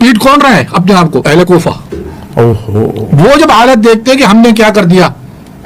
पीट कौन रहा है अपने आप को? अहले कोफा। वो जब हालत देखते हैं कि हमने क्या कर दिया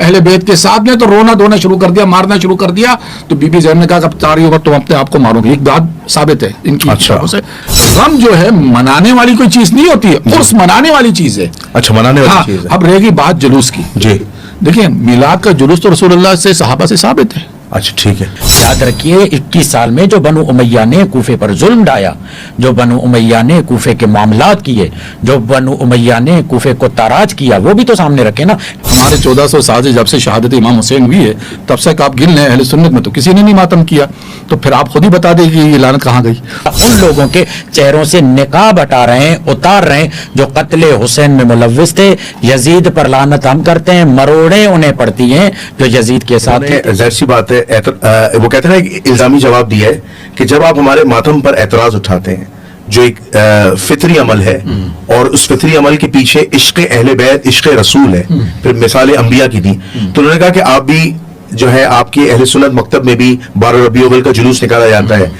अहले बैत के साथ में, तो रोना धोना शुरू कर दिया, मारना शुरू कर दिया। तो बीबी ज़ैनब ने कहा अब तारी होगा तुम अपने आप को मारोगे। एक बात साबित है इनकी। अच्छा। से गम जो है मनाने वाली कोई चीज नहीं होती है, उर्स मनाने वाली चीज है। अच्छा, मनाने वाली चीज है। अब रहेगी बात जुलूस की। जी देखिए मिलाद का जुलूस तो रसूलुल्लाह से सहाबा से साबित है। अच्छा ठीक है। याद रखिए 21 साल में जो बनु उमैया ने कूफे पर जुल्म ढाया, जो बनु उमैया ने कूफे के मामलात किए, जो बनु उमैया ने कूफे को ताराज किया, वो भी तो सामने रखे ना। हमारे 1400 साल से जब से शहादत इमाम हुसैन हुई है तब से आप गिन लें अहले सुन्नत में तो किसी ने नहीं मातम किया। तो फिर आप खुद ही बता दें कि ये लानत कहाँ गई। उन लोगों के चेहरों से निकाब हटा रहे हैं, उतार रहे हैं जो कत्ले हुसैन में मुलव्विस थे। यजीद पर लानत हम करते हैं, मरोड़े उन्हें पड़ती हैं जो यजीद के साथ थे। जाहिर सी बात है, वो कहते हैं ना इल्जामी जवाब दिया है कि जब आप हमारे मातम पर एतराज उठाते हैं जो एक फितरी अमल है और उस फितरी अमल के पीछे इश्क अहले बैत इश्क रसूल है, फिर मिसाल अंबिया की थी, तो उन्होंने कहा कि आप भी जो है आपके अहले सुन्नत मकतब में भी 12 रबीउल अव्वल का जुलूस निकाला जाता है।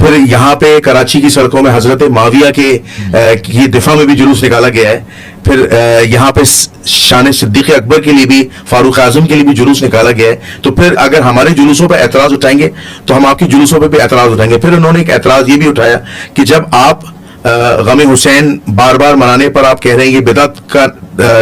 फिर यहाँ पे कराची की सड़कों में हजरत माविया के दिफा में भी जुलूस निकाला गया है। फिर यहाँ पे शान सिद्दीक़ अकबर के लिए भी, फारूक आजम के लिए भी जुलूस निकाला गया है। तो फिर अगर हमारे जुलूसों पर एतराज उठाएंगे तो हम आपके जुलूसों पर भी एतराज उठाएंगे। फिर उन्होंने एक एतराज ये भी उठाया कि जब आप गम हुसैन बार बार मनाने पर आप कह रहे हैं ये बिदअत का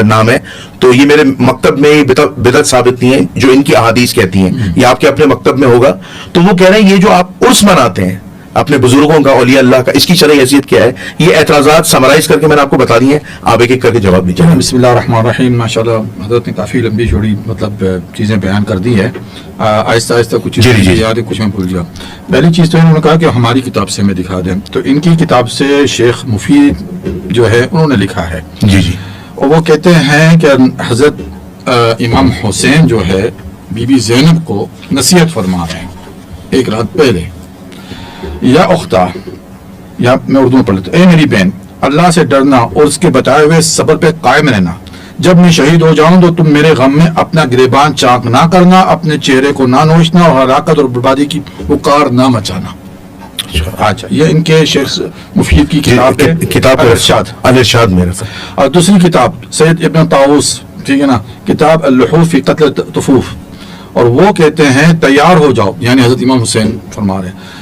नाम है, तो ये मेरे मकतब में बिदअत साबित नहीं है जो इनकी अहादीस कहती हैं, ये आपके अपने मकतब में होगा। तो वो कह रहे हैं ये जो आप उर्स मनाते हैं अपने बुजुर्गों का, औलिया अल्लाह का, इसकी शरई हैसियत क्या है? ये एतराज़ात समराइज करके मैंने आपको बता दिए हैं, आप एक एक करके जवाब दीजिए। बिस्मिल्लाहिर्रहमानिर्रहीम। माशाल्लाह हज़रत ने काफ़ी लंबी चौड़ी मतलब चीज़ें बयान कर दी है। आहिस्ता आहिस्ता कुछ चीज़ें याद है, कुछ मैं भूल गया। पहली चीज़ तो इन्होंने कहा कि हमारी किताब से हमें दिखा दें, तो इनकी किताब से शेख मुफीद जो है उन्होंने लिखा है। जी जी। और वो कहते हैं कि हज़रत इमाम हुसैन जो है बीबी ज़ैनब को नसीहत फरमा रहे हैं एक रात पहले, या उख्ता, या मैं उर्दू में पढ़ लेता हूं, ए मेरी बहन अल्लाह से डरना और उसके बताए हुए सब्र पे कायम रहना। जब मैं शहीद हो जाऊं तो तुम मेरे गम में अपना गिरेबान चाक ना करना, अपने चेहरे को ना नोचना और हलाकत और बर्बादी की पुकार ना मचाना। अच्छा, ये इनके शेख मुफीद की किताब है, किताब अल-इरशाद मेरे से। और दूसरी किताब सैयद इब्न ताऊस, ठीक है ना, किताब अल-लुहूफ फी क़त्ल तुफूफ, और वो कहते हैं तैयार हो जाओ, यानी हज़रत इमाम हुसैन फरमा रहे हैं,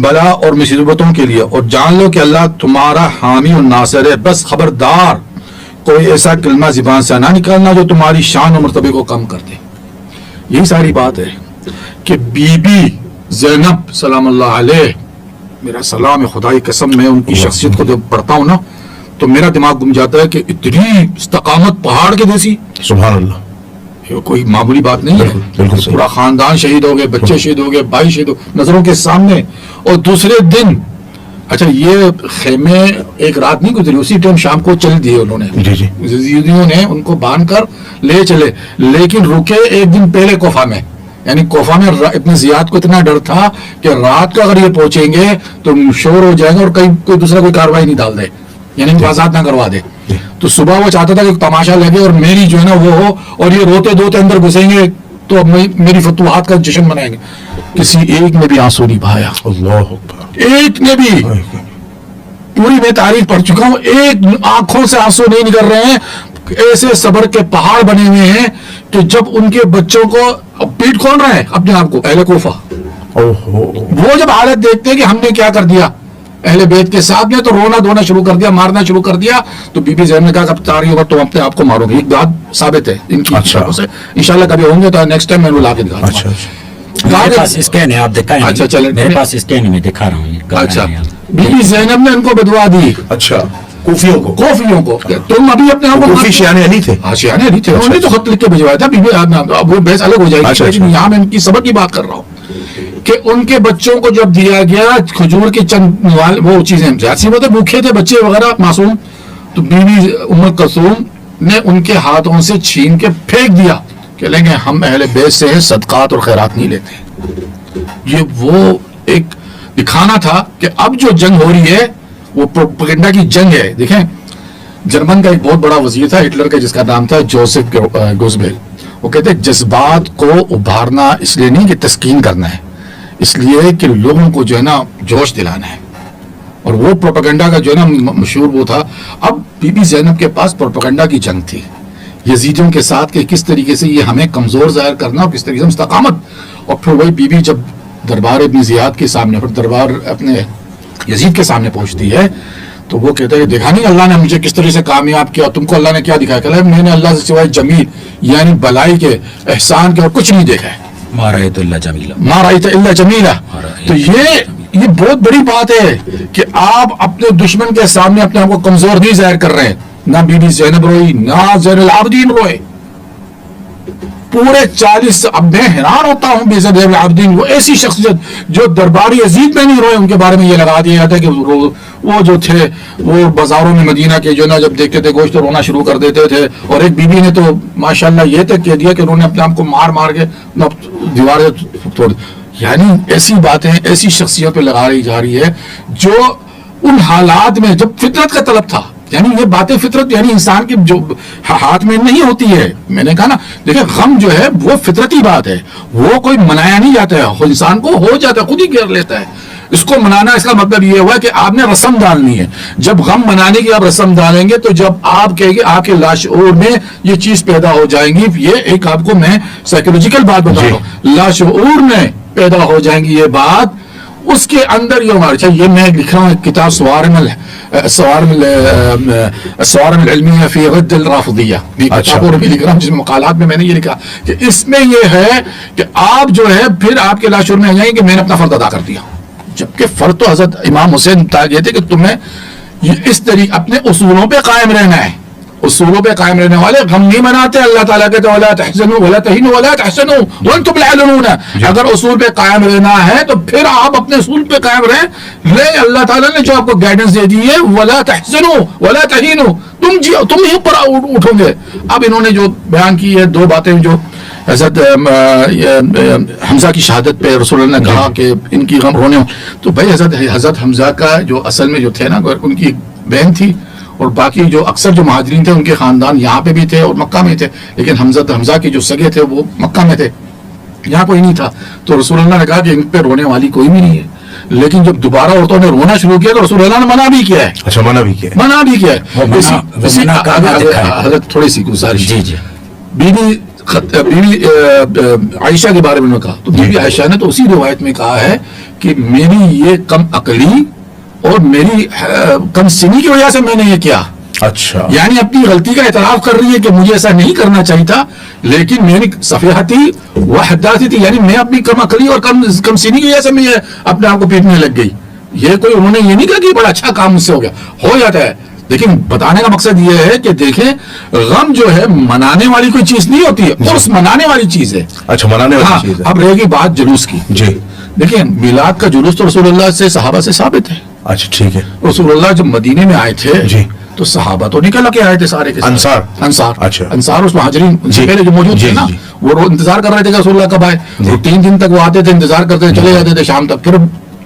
बला और मुसीबतों के लिए, और जान लो कि अल्लाह तुम्हारा हामी और नासिर है। बस खबरदार कोई ऐसा कलमा ज़बान से ना निकालना जो तुम्हारी शान और मर्तबे को कम कर दे। यही सारी बात है कि बीबी ज़ैनब सलामुल्लाह अलैह, मेरा सलाम है, खुदा की कसम, मैं उनकी शख्सियत को जब पढ़ता हूँ ना तो मेरा दिमाग घूम जाता है कि इतनी इस्तकामत पहाड़ के जैसी, सुभान अल्लाह, कोई मामूली बात नहीं है। पूरा खानदान शहीद हो गए, बच्चे शहीद हो गए, भाई शहीद हो नजरों के सामने। और दूसरे दिन, अच्छा ये खेमे एक रात नहीं गुजरी, उसी टाइम शाम को चल दिए उन्होंने, यजीदियों ने उनको बांध कर ले चले, लेकिन रुके एक दिन पहले कोफा में। यानी कोफा में इब्न जियाद को इतना डर था कि रात को अगर ये पहुंचेंगे तो शोर हो जाएगा और कहीं कोई दूसरा कोई कार्रवाई नहीं डाल दे, यानी आजाद ना करवा दे। तो सुबह वो चाहता था कि तमाशा लगे और मेरी जो है ना वो हो, और ये रोते धोते अंदर घुसेंगे तो मेरी फतुहात का जश्न मनाएंगे। किसी एक ने भी आंसू नहीं बहाया, एक ने भी। पूरी मैं तारीख पढ़ चुका हूं, एक आंखों से आंसू नहीं निकल रहे हैं। ऐसे सब्र के पहाड़ बने हुए हैं कि जब उनके बच्चों को पीट कौन रहा है अपने आप को? अहले कोफा। वो जब हालत देखते हैं कि हमने क्या कर दिया अहले बैत के साथ में, तो रोना धोना शुरू कर दिया, मारना शुरू कर दिया। तो बीबी ज़ैनब ने कहा अब तारी होगा तुम अपने आप को मारोगे। एक बात साबित है इनकी। अच्छा। इंशाल्लाह कभी होंगे तो नेक्स्ट टाइम मैं वो लाके दिखाऊंगा। अच्छा, मेरे पास स्कैन है, आप दिखाएं। अच्छा चले, मेरे पास स्कैन है, मैं दिखा रहा हूँ। अच्छा, बीबी ज़ैनब ने उनको बदवा दी। अच्छा, कोफियों को तुम अभी अपने आप को शियाने अली थे। हाँ, शियाने अली थे। उन्होंने तो खत लिख के भिजवाया था। बीबी वो बहस अलग हो जाएगी, लेकिन यहाँ मैं इनकी सबक की बात कर रहा हूँ कि उनके बच्चों को जब दिया गया खजूर की चंद वो चीजें, जाती बात है, भूखे थे बच्चे वगैरह मासूम, तो बीबी उम्म कुलसूम ने उनके हाथों से छीन के फेंक दिया कि लेंगे हम अहले बैत से हैं, सदकात और खैरात नहीं लेते। ये वो एक दिखाना था कि अब जो जंग हो रही है वो प्रोपेगेंडा की जंग है। देखें, जर्मन का एक बहुत बड़ा वजीर था हिटलर का, जिसका नाम था जोसेफ गोस्बेल। वो कहते हैं जज्बात को उभारना इसलिए नहीं कि तस्कीन करना है, इसलिए कि लोगों को जो है ना जोश दिलाना है। اور وہ پروپیگنڈا کا جو ہے نا مشہور وہ تھا. اب بی بی زینب کے پاس پروپیگنڈا کی جنگ تھی یزیدیوں کے ساتھ کہ کس طریقے سے یہ ہمیں کمزور ظاہر کرنا اور کس طریقے سے استقامت. اور پھر وہی بی بی جب دربار ابن زیاد کے سامنے پھر دربار اپنے یزید کے سامنے پہنچتی ہے تو وہ کہتا ہے کہ دیکھا نہیں اللہ نے مجھے کس طرح سے کامیاب کیا, تم کو اللہ نے کیا دکھایا؟ کہ میں نے اللہ سے سوائے جمیل یعنی بلائی کے احسان کے اور کچھ نہیں دیکھا ہے. ما رأیت الا جمیلا, ما رأیت الا جمیلا. تو یہ بہت بڑی بات ہے کہ آپ اپنے دشمن کے سامنے اپنے آپ کو کمزور نہیں ظاہر کر رہے ہیں. نہ بی بی زینب روئی, نہ زین العابدین روئے, پورے 40. اب میں حیران ہوتا ہوں بے زین العابدین, وہ ایسی شخصیت جو درباری یزید میں نہیں روئے, ان کے بارے میں یہ لگا دیا جاتا ہے کہ وہ جو تھے وہ بازاروں میں مدینہ کے جو نا جب دیکھتے تھے گوشت رونا شروع کر دیتے تھے. اور ایک بی بی نے تو ماشاءاللہ یہ تک کہہ دیا کہ انہوں نے اپنے آپ کو مار کے دیواریں توڑ. یعنی ایسی باتیں ایسی شخصیت پہ لگائی جا رہی ہے جو ان حالات میں جب فطرت کا طلب تھا. یعنی یہ باتیں فطرت یعنی انسان کی جو ہاتھ میں نہیں ہوتی ہے. میں نے کہا نا دیکھیں غم جو ہے وہ فطرتی بات ہے, وہ کوئی منایا نہیں جاتا ہے, انسان کو ہو جاتا ہے, خود ہی گھیر لیتا ہے. اس کو منانا اس کا مطلب یہ ہوا کہ آپ نے رسم ڈالنی ہے. جب غم منانے کی آپ رسم ڈالیں گے تو جب آپ کہیں گے آپ کے لاشعور میں یہ چیز پیدا ہو جائیں گی. یہ ایک آپ کو میں سائیکولوجیکل بات بتا رہا ہوں, لاشعور میں پیدا ہو جائیں گی یہ بات. اس کے اندر یہ ہمارا یہ میں لکھ رہا ہوں کتاب الصوارم العلمیہ فی رد الرافضیہ, کتابوں میں لکھ رہا ہوں جس میں مقالات میں نے یہ لکھا کہ اس میں یہ ہے کہ آپ جو ہے پھر آپ کے لاشعور میں آ جائیں کہ میں نے اپنا فرض ادا کر دیا. جبکہ فرض تو حضرت امام حسین یہ تھے کہ تمہیں اس طریقے اپنے اصولوں پہ قائم رہنا ہے. اصولوں پہ قائم رہنے والے غم نہیں مناتے. اللہ تعالیٰ کہتے ہیں وَلَا تَحْزَنُوا وَلَا تَهِنُوا وَلَا تَحْزَنُوا وَأَنْتُمُ الْأَعْلَوْنَ. اگر اصول پہ قائم رہنا ہے تو پھر آپ اپنے اصول پہ قائم رہیں. اللہ تعالیٰ نے جو آپ کو گائیڈنس دے دی ہے وَلَا تَحْزَنُوا وَلَا تَهِنُوا, تم ہی اوپر اٹھو گے. اب انہوں نے جو بیان کی ہے دو باتیں جو حضرت حمزہ کی شہادت پہ رسول اللہ نے کہا کہ ان کی غم رونے ہوں. تو بھائی حضرت حمزہ کا جو اصل میں جو تھے نا ان کی بہن تھی, اور باقی جو اکثر جو مہاجرین تھے ان کے خاندان یہاں پہ بھی تھے اور مکہ میں تھے, لیکن حمزہ کے جو سگے تھے وہ مکہ میں تھے, یہاں کوئی نہیں تھا. تو رسول اللہ نے کہا کہ ان پہ رونے والی کوئی بھی نہیں ہے. لیکن جب دوبارہ عورتوں نے رونا شروع کیا تو رسول اللہ نے منع بھی کیا ہے. اچھا, منع بھی کیا ہے. حضرت تھوڑی سی گزارش, جی بی بی عائشہ کے بارے میں کہا تو بی بی عائشہ نے تو اسی روایت میں کہا ہے کہ میری یہ کم عقلی اور میری کم سنی کی وجہ سے میں نے یہ کیا. اچھا, یعنی اپنی غلطی کا اعتراف کر رہی ہے کہ مجھے ایسا نہیں کرنا چاہیے تھا, لیکن میری صفیحتی و حداثی تھی, یعنی میں اپنی کم عقلی اور کم سنی کی وجہ سے میں اپنے آپ کو پیٹنے لگ گئی. یہ کوئی انہوں نے یہ نہیں کہا کہ بڑا اچھا کام مجھ سے ہو گیا, ہو جاتا ہے. لیکن بتانے کا مقصد یہ ہے کہ دیکھیں غم جو ہے منانے والی کوئی چیز نہیں ہوتی ہے, اور منانے والی چیز ہے. اچھا, منانے والی چیز ہے. اب رہے گی بات جلوس کی. جی دیکھیں میلاد کا جلوس تو رسول اللہ سے صحابہ سے ثابت ہے. اچھا ٹھیک ہے. رسول اللہ جب مدینے میں آئے تھے جی تو صحابہ تو نکل کے آئے تھے سارے کے انصار. اچھا, انصار اس مہاجرین سے پہلے جو موجود تھے نا وہ انتظار کر رہے تھے کہ رسول اللہ کب آئے. وہ 3 دن تک وہ آتے تھے, انتظار کرتے تھے, چلے جاتے تھے شام تک. پھر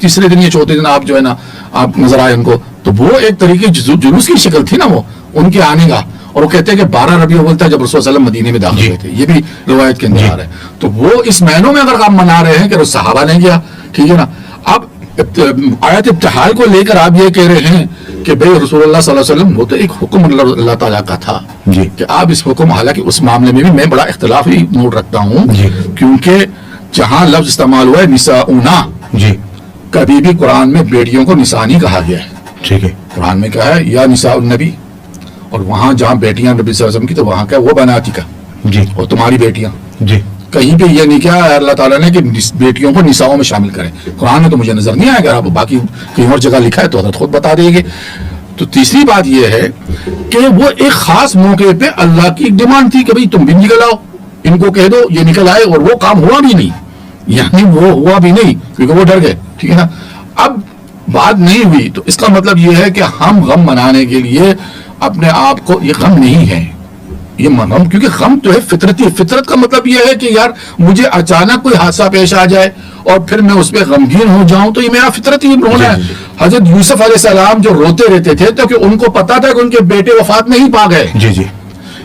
تیسرے دن یا چوتھے دن آپ جو ہے نا آپ نظر آئے ان کو. تو وہ ایک طریقے جلوس کی شکل تھی نا وہ ان کے آنے کا. اور وہ کہتے ہیں کہ 12 ربیع الاول تھا جب رسول اللہ علیہ وسلم مدینے میں داخل ہوئے تھے. یہ بھی روایت کے اندر ہے. تو وہ اس مہینوں میں اگر آپ منا رہے ہیں کہ صحابہ نے کیا, ٹھیک ہے نا. اب آیت ابتحال کو لے کر آپ یہ کہہ رہے ہیں کہ بھئی رسول اللہ صلی اللہ علیہ وسلم وہ تو ایک حکم اللہ تعالیٰ کا تھا کہ آپ اس حکم, حالانکہ اس معاملے میں بھی میں بڑا اختلافی نوٹ رکھتا ہوں کیونکہ جہاں لفظ استعمال ہوا ہے نساؤنا, کبھی بھی قرآن میں بیٹیوں کو نساء نہیں کہا گیا ہے. ٹھیک ہے, قرآن میں کہا ہے یا نساء النبی, اور وہاں جہاں بیٹیاں نبی صلی اللہ علیہ وسلم کی تو وہاں کا وہ بناتی کا اور تمہاری بیٹیاں. کہیں پہ یہ نہیں کیا اللہ تعالیٰ نے کہ بیٹیوں کو نساؤں میں شامل کریں. قرآن میں تو مجھے نظر نہیں آیا, اگر آپ باقی کہیں اور جگہ لکھا ہے تو حضرت خود بتا دیں گے. تو تیسری بات یہ ہے کہ وہ ایک خاص موقع پہ اللہ کی ڈیمانڈ تھی کہ بھئی تم بھی نکل آؤ, ان کو کہہ دو یہ نکل آئے, اور وہ کام ہوا بھی نہیں. یعنی وہ ہوا بھی نہیں کیونکہ وہ ڈر گئے, ٹھیک ہے نا. اب بات نہیں ہوئی تو اس کا مطلب یہ ہے کہ ہم غم منانے کے لیے اپنے آپ کو, یہ غم نہیں ہے یہ غم, کیونکہ غم تو ہے فطرتی. فطرت کا مطلب یہ ہے کہ یار مجھے اچانک کوئی حادثہ پیش آ جائے اور پھر میں اس پہ غمگین ہو جاؤں تو یہ میرا فطرتی رونا ہے. حضرت یوسف علیہ السلام جو روتے رہتے تھے تو کہ ان کو پتا تھا کہ ان کے بیٹے وفات نہیں پا گئے.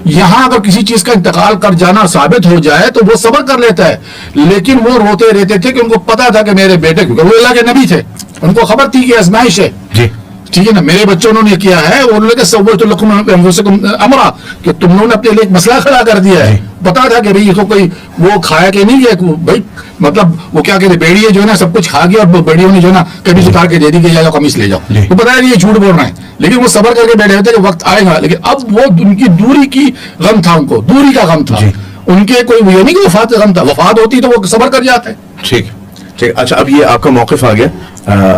یہاں اگر کسی چیز کا انتقال کر جانا ثابت ہو جائے تو وہ صبر کر لیتا ہے, لیکن وہ روتے رہتے تھے کہ ان کو پتا تھا کہ میرے بیٹے, کیونکہ وہ اللہ کے نبی تھے, ان کو خبر تھی کہ آزمائش ہے. ٹھیک ہے نا, میرے بچوں نے کیا ہے, وہ لوگ سوّلت لکم انفسکم امرا, کہ تم لوگوں نے اپنے لیے ایک مسئلہ کھڑا کر دیا ہے. پتا تھا کہ بھائی اس کو کوئی وہ کھایا کہ نہیں گیا بھائی, مطلب وہ کیا کہتے ہیں بیڑیے جو ہے نا سب کچھ کھا گیا, اور بیڑیوں نے جو ہے نا کبھی اتار کے دے دی کہ جاؤ قمیص لے جاؤ, تو پتا ہے یہ جھوٹ بول رہے ہیں, لیکن وہ صبر کر کے بیٹھے ہوتے کہ وقت آئے گا. لیکن اب وہ ان کی دوری کی غم تھا, ان کو دوری کا غم تھا, ان کے کوئی یہ نہیں کہ وفات کا غم تھا, وفات ہوتی تو وہ صبر کر جاتے. ٹھیک ٹھیک. اچھا اب یہ آپ کا موقف آ گیا,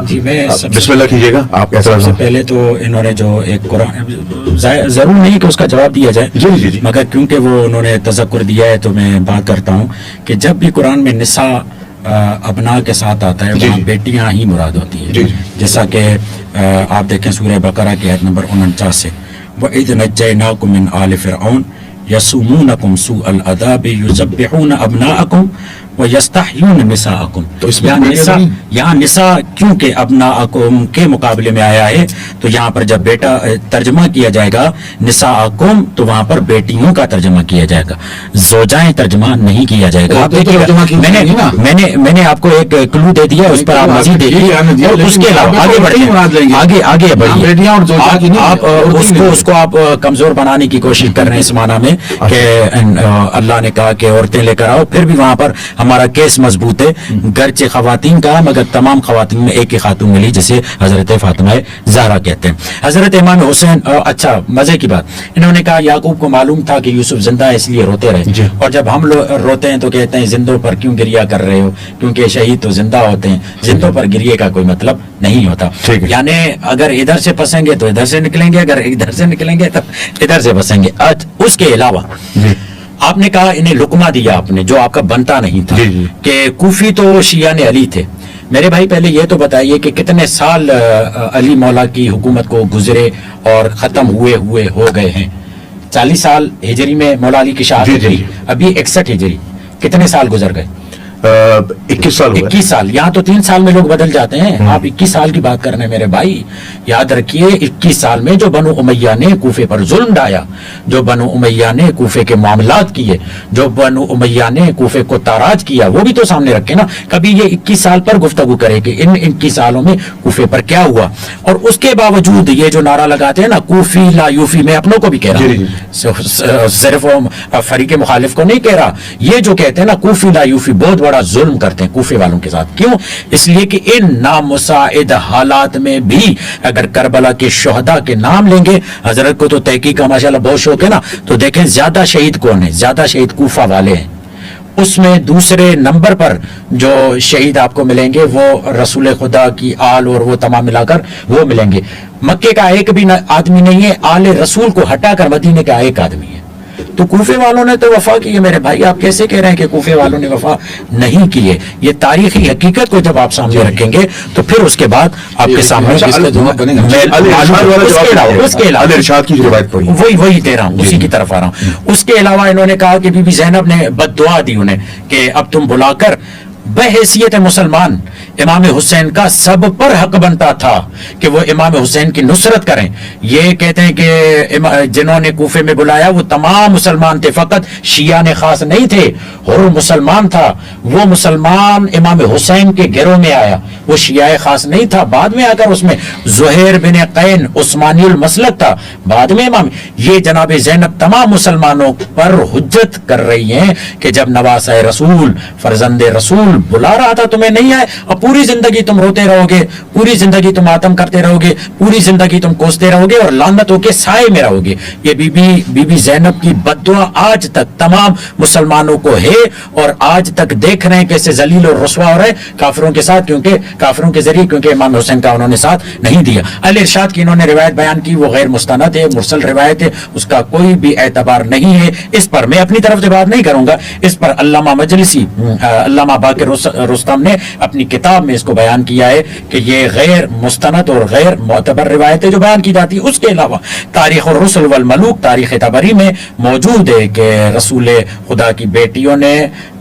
جی میں بسم اللہ کیجیے گا آپ. سب سے پہلے تو انہوں نے جو ایک قرآن, ضرور نہیں کہ اس کا جواب دیا جائے, جی مگر کیونکہ وہ انہوں نے تذکر دیا ہے تو میں بات کرتا ہوں کہ جب بھی قرآن میں نساء ابنا کے ساتھ آتا ہے وہاں بیٹیاں ہی مراد ہوتی ہیں. جیسا کہ آپ دیکھیں سورہ بقرہ کی آیت نمبر 49 سے, وَإِذْ نَجَّيْنَاكُم مِّنْ آلِ فِرْعَوْنَ يَسُومُونَكُمْ سُوءَ الْعَذَابِ يُذَبِّحُونَ أَبْنَاءَكُمْ وَيَسْتَحْيُونَ نِسَاءَكُمْ. تو اس میں یہاں نساء کیونکہ ابناءکم کے مقابلے میں آیا ہے, تو یہاں پر جب بیٹا ترجمہ کیا جائے گا نساءکم تو وہاں پر بیٹیوں کا ترجمہ کیا جائے گا, زوجائیں ترجمہ نہیں کیا جائے گا. میں نے آپ کو ایک کلو دے دیا, اس پر آپ مزید دیکھیے, اور اس کے علاوہ آگے بڑھیں, آگے بڑھیے. آپ اس کو آپ کمزور بنانے کی کوشش کر رہے ہیں اس معنی میں کہ اللہ نے کہا کہ عورتیں لے کر آؤ, پھر بھی وہاں پر ہمارا کیس مضبوط ہے. گرچہ خواتین کا مگر تمام خواتین میں ایک ہی خاتون ملی جسے حضرت فاطمہ زہرا کہتے ہیں. حضرت امام حسین, اچھا مزے کی بات, انہوں نے کہا یعقوب کو معلوم تھا کہ یوسف زندہ ہے اس لیے روتے رہے, اور جب ہم لوگ روتے ہیں تو کہتے ہیں زندوں پر کیوں گریہ کر رہے ہو, کیونکہ شہید تو زندہ ہوتے ہیں, زندوں پر گریے کا کوئی مطلب نہیں ہوتا. یعنی اگر ادھر سے پھنسیں گے تو ادھر سے نکلیں گے, اگر ادھر سے نکلیں گے تو ادھر سے پھنسیں گے. اس کے علاوہ آپ نے کہا انہیں لقمہ دیا آپ نے جو آپ کا بنتا نہیں تھا, کہ کوفی تو شیعہ نے علی تھے. میرے بھائی پہلے یہ تو بتائیے کہ کتنے سال علی مولا کی حکومت کو گزرے اور ختم ہوئے ہو گئے ہیں. 40 سال ہجری میں مولا علی کی شہادت ہوئی, ابھی 61 ہجری, کتنے سال گزر گئے؟ 21 سال. 21 سال. یہاں تو 3 سال میں لوگ بدل جاتے ہیں, آپ 21 سال کی بات کر رہے ہیں میرے بھائی. یاد رکھیے 21 سال میں جو بنو امیہ نے کوفے پر ظلم ڈایا, جو بنو امیہ نے کوفے کے معاملات کیے, جو بنو امیہ نے کوفے کو تاراج کیا, وہ بھی تو سامنے رکھے نا. کبھی یہ 21 سال پر گفتگو کرے کہ ان 21 سالوں میں کوفے پر کیا ہوا, اور اس کے باوجود یہ جو نعرہ لگاتے ہیں نا کوفی لا یوفی, میں اپنوں کو بھی کہہ رہا ہوں, صرف فریق مخالف کو نہیں کہہ رہا, یہ جو کہتے ہیں نا کوفی لا یوفی بہت بڑا ظلم کرتے ہیں کوفے والوں کے ساتھ. کیوں؟ اس لیے کہ ان نامساعد حالات میں بھی اگر کربلا کے شہداء کے نام لیں گے, حضرت کو تو تحقیق کا ماشاءاللہ بہت شوق ہے نا, تو دیکھیں زیادہ شہید کون ہیں, زیادہ شہید کوفہ والے ہیں. اس میں دوسرے نمبر پر جو شہید آپ کو ملیں گے وہ رسول خدا کی آل اور وہ تمام ملا کر وہ ملیں گے. مکے کا ایک بھی آدمی نہیں ہے, آل رسول کو ہٹا کر مدینے کا ایک آدمی ہے. تو کوفے والوں نے تو وفا کی ہے میرے بھائی, آپ کیسے کہہ رہے ہیں کہ کوفے والوں نے وفا نہیں کی ہے؟ یہ تاریخی حقیقت کو جب آپ سامنے رکھیں گے تو پھر اس کے بعد آپ کے سامنے وہی دے رہا ہوں, اسی کی طرف آ رہا ہوں. اس کے علاوہ انہوں نے کہا کہ بی بی زینب نے بد دعا دی انہیں کہ اب تم بلا کر, بحیثیت مسلمان امام حسین کا سب پر حق بنتا تھا کہ وہ امام حسین کی نصرت کریں. یہ کہتے ہیں کہ جنہوں نے کوفے میں بلایا وہ تمام مسلمان تھے, فقط شیعہ نے خاص نہیں تھے, ہر مسلمان تھا. وہ مسلمان امام حسین کے گھروں میں آیا, وہ شیعہ خاص نہیں تھا. بعد میں آ کر اس میں زہیر بن قین عثمانی المسلک تھا, بعد میں امام. یہ جناب زینب تمام مسلمانوں پر حجت کر رہی ہیں کہ جب نواسہ رسول فرزند رسول بلا رہا تھا تمہیں نہیں آئے, اور پوری زندگی تم روتے رہو گے, پوری زندگی تم ماتم کرتے رہو گے, پوری زندگی تم کوستے رہو گے اور لعنت ہو کے سائے میں رہو گے. یہ بی بی زینب کی بد دعا آج تک تمام مسلمانوں کو ہے, اور آج تک دیکھ رہے ہیں کیسے ذلیل اور رسوا ہو رہے ہیں کافروں کے ساتھ, کیونکہ کافروں کے ذریعے, کیونکہ امام حسین کا انہوں نے ساتھ نہیں دیا. اہل ارشاد کی انہوں نے روایت بیان کی, وہ غیر مستند ہے, مرسل روایت ہے, اس کا کوئی بھی اعتبار نہیں ہے. اس پر میں اپنی طرف سے بات نہیں کروں گا, اس پر علامہ مجلسی, علامہ باقر رستم نے اپنی کتاب میں اس کو بیان کیا ہے کہ یہ غیر مستند اور غیر معتبر روایتیں جو بیان کی جاتی. اس کے علاوہ تاریخ الرسل والملوک, تاریخ طبری میں موجود ہے کہ رسول خدا کی بیٹیوں نے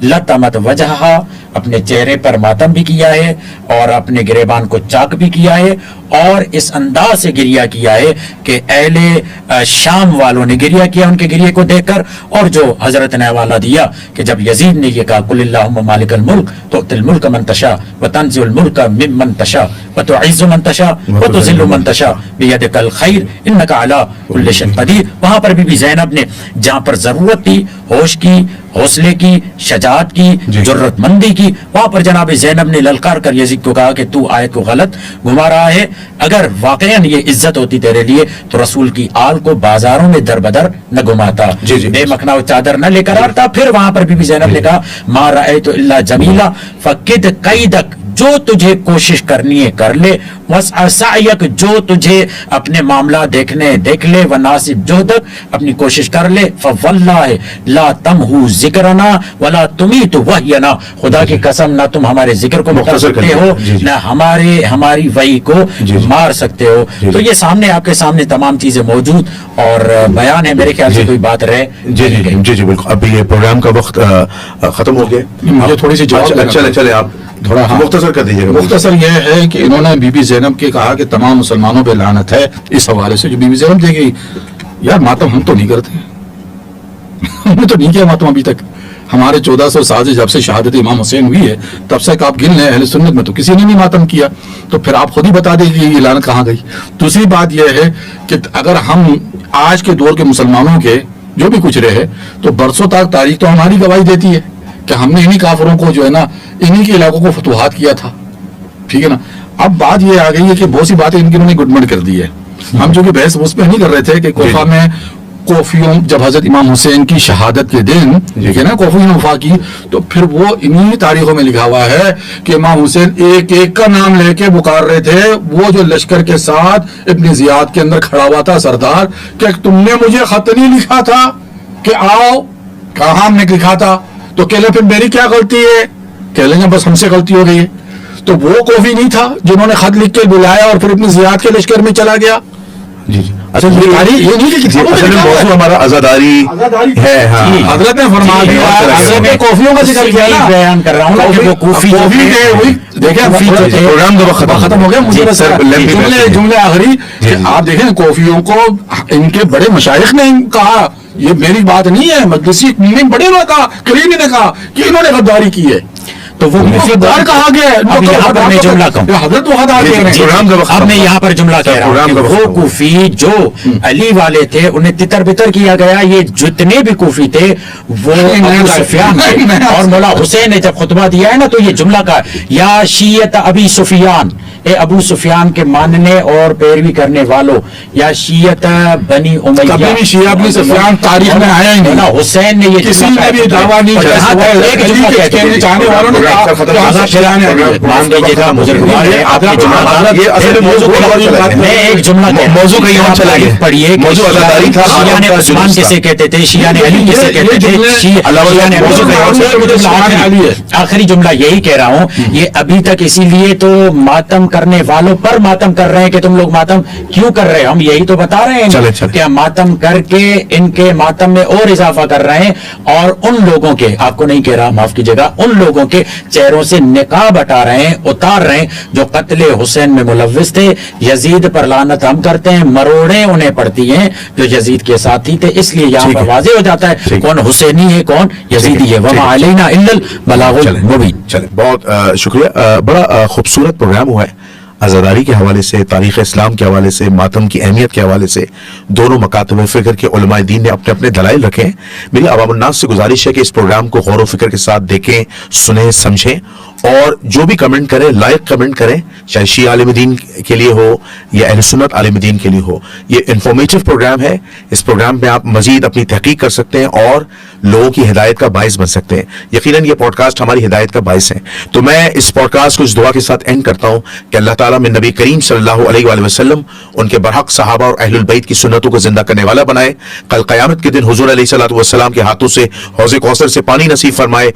लतमत वजहा, अपने चेहरे पर मातम भी किया है और अपने गिरेबान को चाक भी किया है, और इस अंदाज से गिरिया किया है कि अहले शाम वालों ने गिरिया किया उनके गिरिये को देखकर। और जो हजरत ने हवाला दिया कि जब यजीद ने ये कहा कुलिल्लाहुम्मा मालिकल मुल्क तुअतिल मुल्क मन तशा व तंज़िउल मुल्क मिम्मन तशा व तुइज़्ज़ु मन तशा व तुज़िल्लु मन तशा बियदिकल खैर इन्नका अला कुल्लि शैइन कदीर, वहां पर बीबी ज़ैनब ने जहां पर जरूरत थी होश की, हौसले की, शजाअत की, जरूरतमंदी की, वहां पर जनाब ज़ैनब ने ललकार कर यजीद को कहा कि तू आयत को गलत घुमा रहा है, अगर वाकईन ये इज्जत होती तेरे लिए तो रसूल की आल को बाजारों में दर बदर न घुमाता, बेमखना चादर न लेकर आता। फिर वहां पर बीबी ज़ैनब ने कहा मा रअयतु इल्ला जमीला फकिद कैदक, जो तुझे कोशिश करनी है कर ले, वसअयक, जो तुझे अपने मामला देखने देख ले, व नासिब जोदक, अपनी कोशिश कर ले, फवल्लाहि ला तमहु जिक्रना वला तुमीतु वहयना, खुदा की कसम ना तुम हमारे जिक्र को मुख्तर सकते हो ना हमारी वही को मार सकते हो। तो ये सामने आपके सामने तमाम चीजें मौजूद और बयान है, मेरे ख्याल से कोई बात रहे जी बिल्कुल। अभी ये प्रोग्राम का वक्त खत्म हो गया, मुझे थोड़ी सी चले आप थोड़ा मुख्तसर कर दीजिएगा। मुख्तसर यह है कि इन्होंने बीबी ज़ैनब के कहा कि तमाम मुसलमानों पे लानत है, इस हवाले से जो बीबी ज़ैनब देगी, यार मातम हम तो नहीं करते, हमने तो नहीं किया मातम अभी तक। हमारे 1400 साल से जब से शहादत इमाम हुसैन हुई है तब से आप गिन लें अहले सुन्नत में तो किसी ने नहीं मातम किया, तो फिर आप खुद ही बता देंगे ये लानत कहाँ गई। दूसरी बात यह है कि अगर हम आज के दौर के मुसलमानों के जो भी कुछ रहे तो बरसों तक तारीख तो हमारी गवाही देती है कि हमने इन्हीं काफरों को जो है ना इन्हीं के इलाकों को फतुहात किया था, ठीक है ना। अब बात ये आ गई है कि बहुत सी बातें इनकी उन्होंने गुडमट कर दी है। हम जो कि बहस उस पर नहीं कर रहे थे कि कोफा में कोफियों जब हजरत इमाम हुसैन की शहादत के दिन देखिए ना कोफी वफा की, तो फिर वो इन्हीं तारीखों में लिखा हुआ है कि इमाम हुसैन एक एक का नाम लेके पुकार रहे थे। वो जो लश्कर के साथ इब्न जियाद के अंदर खड़ा हुआ था सरदार, कि तुमने मुझे खत नहीं लिखा था कि आओ, कहा हमने लिखा था, तो कह ले फिर मेरी क्या गलती है, कह लेंगे बस हमसे गलती हो गई है। तो वो कोफी नहीं था जिन्होंने खत लिख के बुलाया और फिर इब्न जियाद के लश्कर में चला गया। जी अच्छा, ये नहीं कि मौजूद हमारा आजादारी है। हाँ, हजरत ने फरमा दिया, हजरत ने कॉफियों का जिक्र किया ना, बयान कर रहा हूँ ना कि वो कॉफी देखिए प्रोग्राम का खत्म हो गया, मुझे जुमले आखिरी आप देखें कॉफियों को इनके बड़े मशाइख ने कहा, ये मेरी बात नहीं है, मजलिसी बड़े ने कहा, करीमी ने कहा कि इन्होंने गद्दारी की है, तो वो गद्दार कहा गया। अब यहाँ पर मैं जुमला कहूँ, हजरत वफादार कह रहे हैं। अब मैं यहाँ पर जुमला कह रहा हूँ, वो कूफी जो अली वाले थे उन्हें तितर बितर किया गया, ये जितने भी कूफी थे वो अबू सुफियान थे। और मौला हुसैन ने जब खुतबा दिया है ना तो ये जुमला कहा, या शियत अबी सुफियान, ए अबू सुफियान के मानने और पैरवी करने वालों, या शियत बनी उमैया, कभी भी शिया अबू सुफियान तारीख में आया ही नहीं। हुसैन ने ये किसी ने भी दावा नहीं किया, एक जुमला कहते चाहने वालों ने माफ कीजिएगा, मुझे मैं एक जुमला पढ़िए, शिया ने उस्मान किसे कहते थे, शिया ने अली किसे कहते थे, आखिरी जुमला यही कह रहा हूँ, ये अभी तक इसीलिए तो मातम करने वालों पर मातम कर रहे हैं कि तुम लोग मातम क्यों कर रहे हो, हम यही तो बता रहे हैं कि मातम करके इनके मातम में और इजाफा कर रहे हैं, और उन लोगों के, आपको नहीं कह रहा माफ कीजिएगा, उन लोगों के चेहरों से निकाब हटा रहे हैं, उतार रहे हैं जो कत्ले हुसैन में मुलव्विस थे। यजीद पर लानत हम करते हैं, मरोड़े उन्हें पड़ती हैं जो यजीद के साथी थे। इसलिए यहाँ पर वाज़ेह हो जाता है कौन हुसैनी है कौन यजीदी है। वमा अलैना इल्लल बलागुल मुबीन। चले, बहुत शुक्रिया, बड़ा खूबसूरत प्रोग्राम हुआ है। आज़ादारी के हवाले से, तारीख़ इस्लाम के हवाले से, मातम की अहमियत के हवाले से दोनों मकातब फ़िक्र के उलमाए दीन ने अपने अपने दलाइल रखे। मेरी आवाम उन्नास से गुजारिश है कि इस प्रोग्राम को गौर व फिक्र के साथ देखें, सुने, समझें, और जो भी कमेंट करें लाइक कमेंट करें, चाहे शिया आलिम दीन के लिए हो या अहले सुन्नत आलिम दीन के लिए हो। ये इंफॉर्मेटिव प्रोग्राम है, इस प्रोग्राम में आप मजीद अपनी तहकीक कर सकते हैं और लोगों की हिदायत का बाइस बन सकते हैं। यकीनन ये पॉडकास्ट हमारी हिदायत का बाइस है। तो मैं इस पॉडकास्ट को इस दुआ के साथ एंड करता हूँ कि अल्लाह ताला में नबी करीम सल्लल्लाहु अलैहि वसल्लम उनके बरहक सहाबा और अहलुल बैत की सुन्नतों को जिंदा करने वाला बनाए। कल क़यामत के दिन हुजूर अलैहिस्सलातु वस्सलाम के हाथों से हौज़े कौसर से पानी नसीब फरमाए।